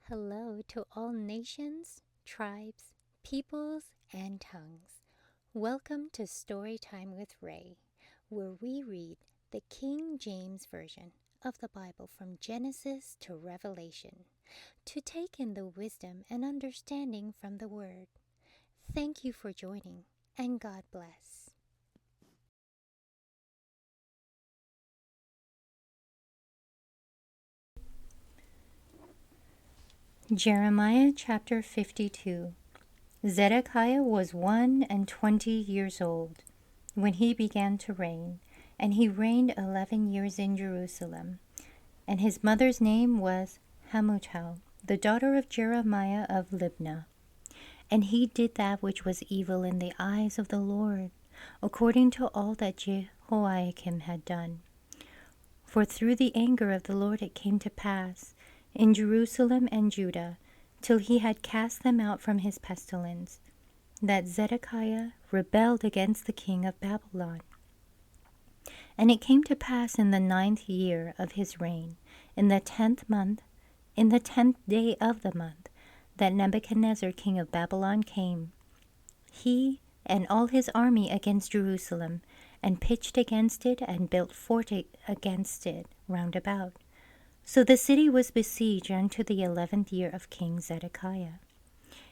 Hello to all nations, tribes, peoples, and tongues. Welcome to Storytime with Rae, where we read the King James Version of the Bible from Genesis to Revelation to take in the wisdom and understanding from the Word. Thank you for joining, and God bless. Jeremiah chapter 52. Zedekiah was 21 years old when he began to reign, and he reigned 11 years in Jerusalem. And his mother's name was Hamutal, the daughter of Jeremiah of Libnah. And he did that which was evil in the eyes of the Lord, according to all that Jehoiakim had done. For through the anger of the Lord it came to pass in Jerusalem and Judah, till he had cast them out from his pestilence, that Zedekiah rebelled against the king of Babylon. And it came to pass in the 9th year of his reign, in the 10th month, in the 10th day of the month, that Nebuchadnezzar king of Babylon came, he and all his army against Jerusalem, and pitched against it, and built fort against it round about. So the city was besieged unto the 11th year of King Zedekiah.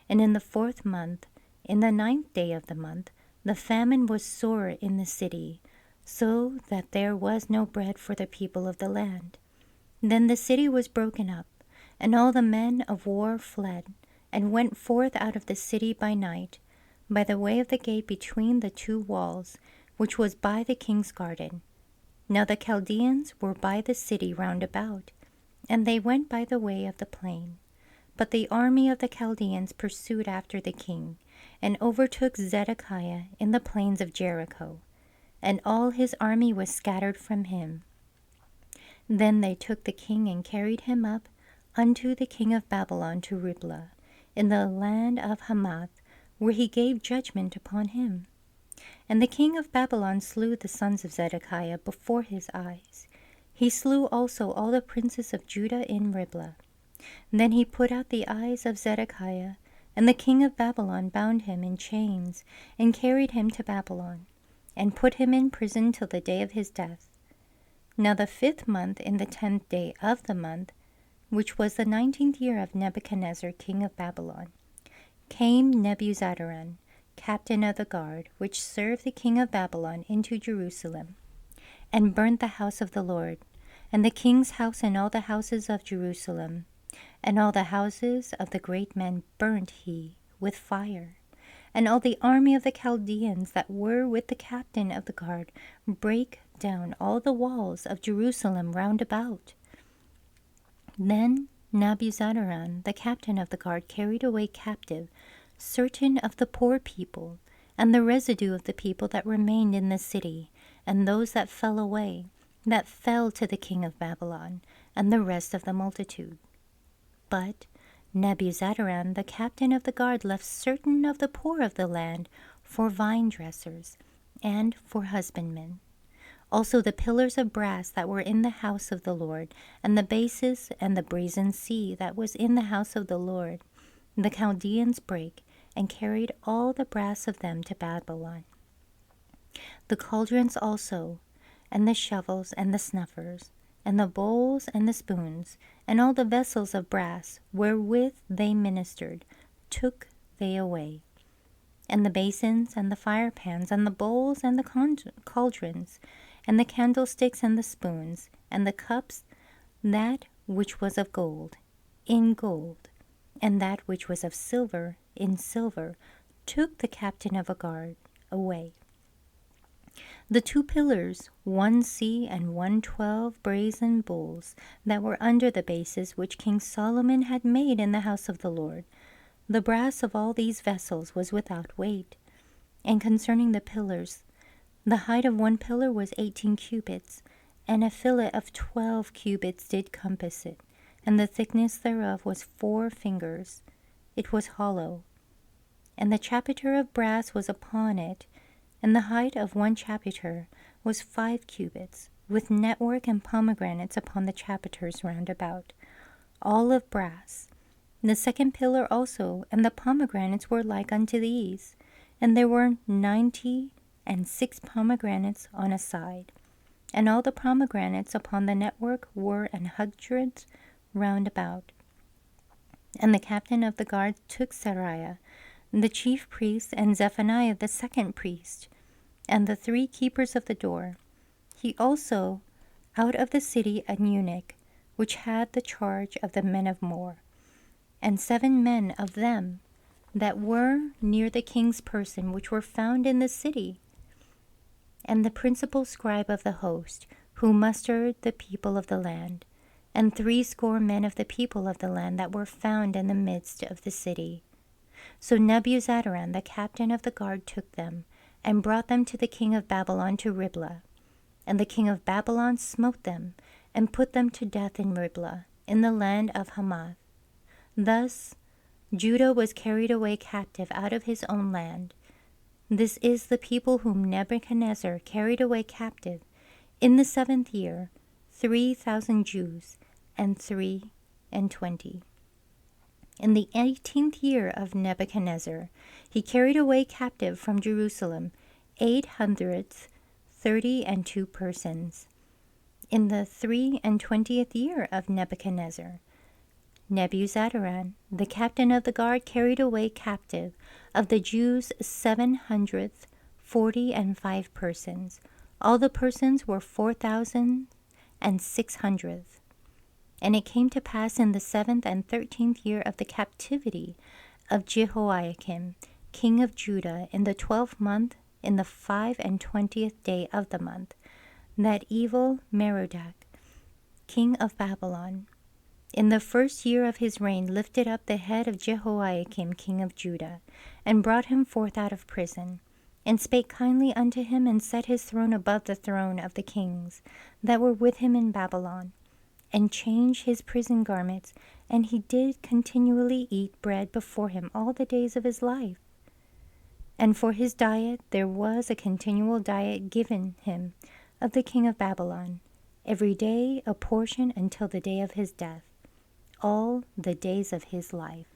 And in the 4th month, in the 9th day of the month, the famine was sore in the city, so that there was no bread for the people of the land. Then the city was broken up, and all the men of war fled, and went forth out of the city by night, by the way of the gate between the two walls, which was by the king's garden. Now the Chaldeans were by the city round about, and they went by the way of the plain. But the army of the Chaldeans pursued after the king, and overtook Zedekiah in the plains of Jericho, and all his army was scattered from him. Then they took the king and carried him up unto the king of Babylon to Riblah, in the land of Hamath, where he gave judgment upon him. And the king of Babylon slew the sons of Zedekiah before his eyes. He slew also all the princes of Judah in Riblah. Then he put out the eyes of Zedekiah, and the king of Babylon bound him in chains, and carried him to Babylon, and put him in prison till the day of his death. Now the 5th month, in the 10th day of the month, which was the 19th year of Nebuchadnezzar king of Babylon, came Nebuzaradan, captain of the guard, which served the king of Babylon, into Jerusalem, and burnt the house of the Lord, and the king's house, and all the houses of Jerusalem, and all the houses of the great men burnt he with fire. And all the army of the Chaldeans that were with the captain of the guard brake down all the walls of Jerusalem round about. Then Nebuzaradan, the captain of the guard, carried away captive certain of the poor people, and the residue of the people that remained in the city, and those that fell away, that fell to the king of Babylon, and the rest of the multitude. But Nebuzaradan, the captain of the guard, left certain of the poor of the land for vine dressers and for husbandmen. Also the pillars of brass that were in the house of the Lord, and the bases and the brazen sea that was in the house of the Lord, the Chaldeans brake, and carried all the brass of them to Babylon. The cauldrons also, and the shovels, and the snuffers, and the bowls, and the spoons, and all the vessels of brass wherewith they ministered, took they away. And the basins, and the firepans, and the bowls, and the cauldrons, and the candlesticks, and the spoons, and the cups, that which was of gold, in gold, and that which was of silver, in silver, took the captain of a guard away. The 2 pillars, 1 sea and 1 12 brazen bulls, that were under the bases which King Solomon had made in the house of the Lord. The brass of all these vessels was without weight. And concerning the pillars, the height of 1 pillar was 18 cubits, and a fillet of 12 cubits did compass it, and the thickness thereof was 4 fingers. It was hollow. And the chapiter of brass was upon it, and the height of 1 chapiter was 5 cubits, with network and pomegranates upon the chapiters round about, all of brass. The second pillar also, and the pomegranates were like unto these, and there were 96 pomegranates on a side, and all the pomegranates upon the network were an hundred round about. And the captain of the guard took Seraiah, the chief priest, and Zephaniah the second priest, and the 3 keepers of the door. He also out of the city an eunuch, which had the charge of the men of war, and 7 men of them that were near the king's person, which were found in the city, and the principal scribe of the host, who mustered the people of the land, and 60 men of the people of the land that were found in the midst of the city. So Nebuzaradan, the captain of the guard, took them, and brought them to the king of Babylon to Riblah. And the king of Babylon smote them, and put them to death in Riblah, in the land of Hamath. Thus Judah was carried away captive out of his own land. This is the people whom Nebuchadnezzar carried away captive in the 7th year, 3,000 Jews and 23. In the 18th year of Nebuchadnezzar, he carried away captive from Jerusalem 832 persons. In the 23 year of Nebuchadnezzar, Nebuzaradan, the captain of the guard, carried away captive of the Jews 745 persons. All the persons were 4,600. And it came to pass in the 7th and 13th year of the captivity of Jehoiakim, king of Judah, in the 12th month, in the 25th day of the month, that Evil-Merodach, king of Babylon, in the 1st year of his reign, lifted up the head of Jehoiakim, king of Judah, and brought him forth out of prison, and spake kindly unto him, and set his throne above the throne of the kings that were with him in Babylon, and changed his prison garments, and he did continually eat bread before him all the days of his life. And for his diet there was a continual diet given him of the king of Babylon, every day a portion until the day of his death, all the days of his life.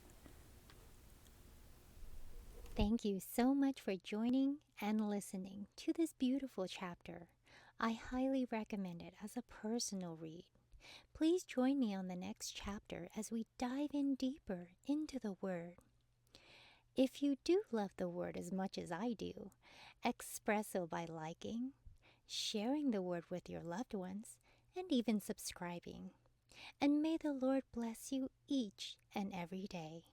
Thank you so much for joining and listening to this beautiful chapter. I highly recommend it as a personal read. Please join me on the next chapter as we dive in deeper into the Word. If you do love the Word as much as I do, express so by liking, sharing the Word with your loved ones, and even subscribing. And may the Lord bless you each and every day.